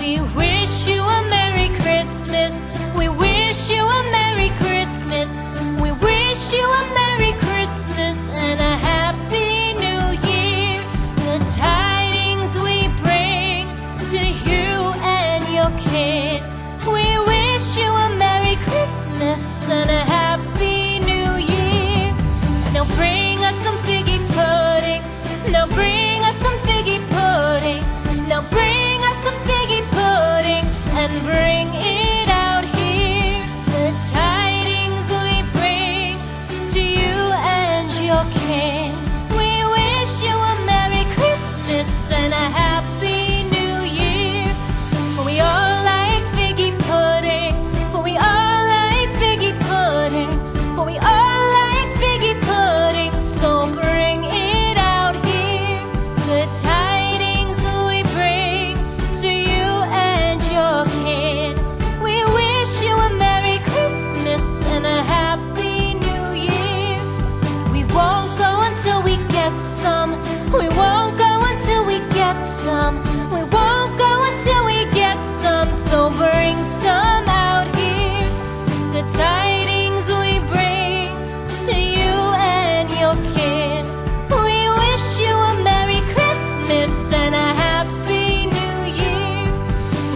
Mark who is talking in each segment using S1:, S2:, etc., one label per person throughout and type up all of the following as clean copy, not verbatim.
S1: We wish you a Merry Christmas. We wish you a Merry Christmas. We wish you a Merry Christmas and a Happy New Year. The tidings we bring to you and your kid. We wish you a Merry Christmas and a Happy New Year. Now bring us some figgy pudding. Now bring us some figgy pudding. Now bring us some figgy pudding and bring it out here. The tidings we bring to you and your kin. We wish you a Merry Christmas and a Happy New Year. For we all like figgy pudding. For we all like figgy pudding. For we all like figgy pudding. So bring it out here. The tidings we bring to you and your kin. We wish you a Merry Christmas and a Happy New Year. We won't go until we get some. We won't go until we get some. We won't go until we get some. So bring some out here. The tidings we bring to you and your kin. We wish you a Merry Christmas and a Happy New Year.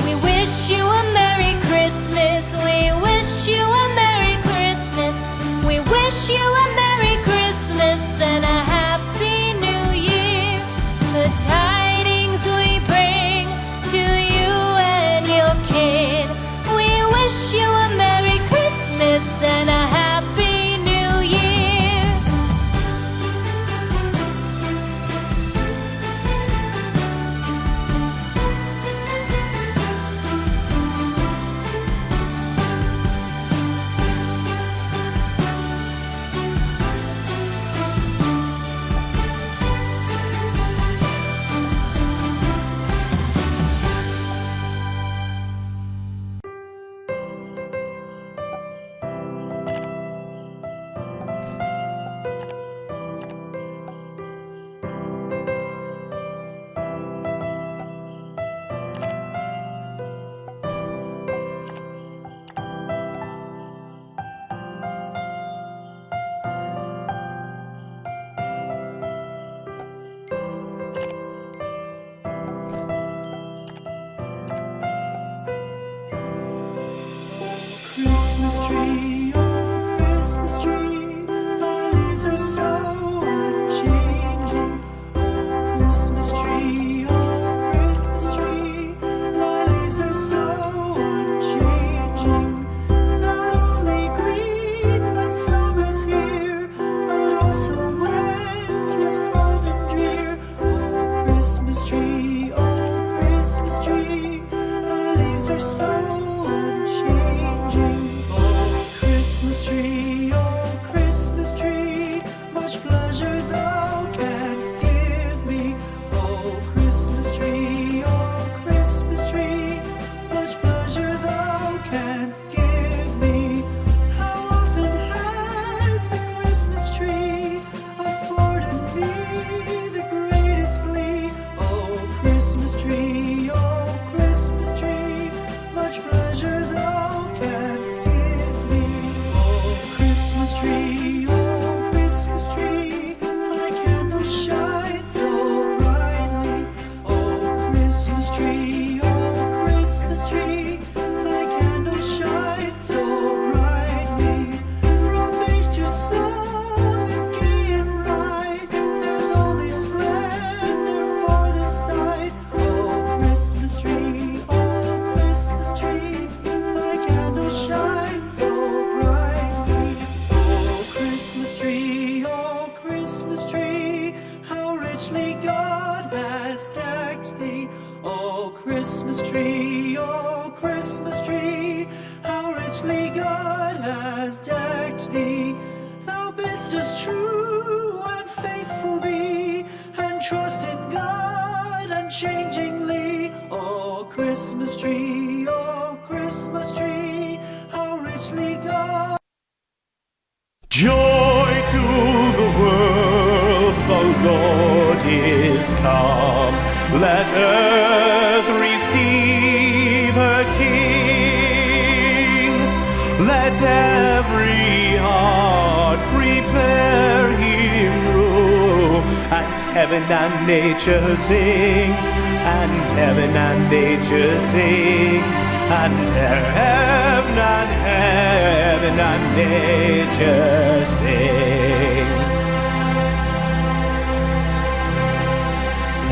S1: We wish you a Merry Christmas. We wish you a Merry Christmas. We wish you a Merry Christmas and a Happy New Year. The tidings we bring to you and your kid. We wish you a Merry Christmas and a Happy New Year.
S2: Christmas tree, oh Christmas tree, thy leaves are so unchanging. Oh Christmas tree, thy leaves are so unchanging. Not only green when summer's here, but also when 'tis cold and drear. Oh Christmas tree, thy leaves are so unchanging. Oh Christmas tree, much pleasure thou canst give me. Oh Christmas tree, much pleasure thou canst give me. How often has the Christmas tree afforded me the greatest glee? Oh Christmas tree, much pleasure thou canst give me. Oh Christmas tree, thy candles shine so brightly. Oh Christmas tree, thy candles shine so brightly. From base to summit, gay and bright, there's only splendor for the sight. Oh Christmas tree, thy candles shine so brightly. Oh Christmas tree, how richly God has decked thee. Oh Christmas tree, how richly God has decked thee. Thou bidst us true and faithful be, and trust in God unchangingly. Oh Christmas tree, how richly God.
S3: Joy to the world, the Lord is come. Let earth receive Let every heart prepare him room, and heaven and nature sing, and heaven and nature sing, and heaven and nature sing.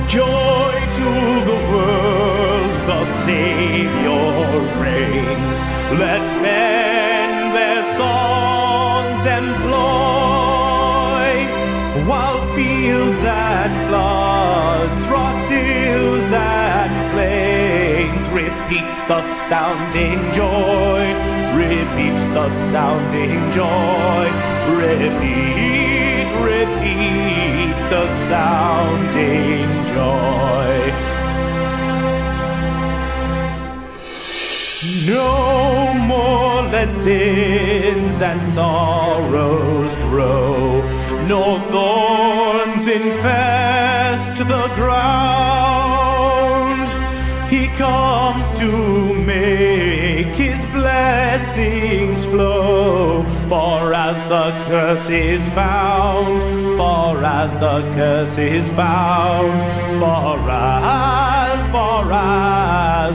S3: Joy to the world, the Savior reigns. Let men their songs employ, while fields and floods, rocks, hills and plains repeat the sounding joy, repeat the sounding joy, repeat, repeat the sounding joy. No more let sins and sorrows grow, nor thorns infest the ground. He comes to make his blessings flow, for as the curse is found, for as the curse is found, for as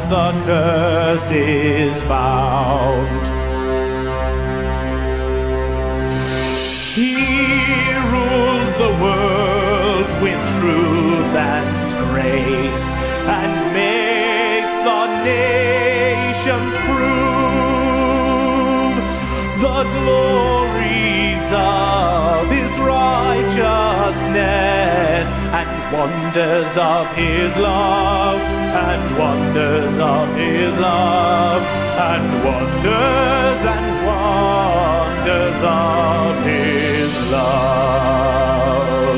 S3: the curse is found. He rules the world with truth and grace, and makes the nations prove the glories of his righteousness, and wonders of his love, and wonders of his love, and wonders of his love.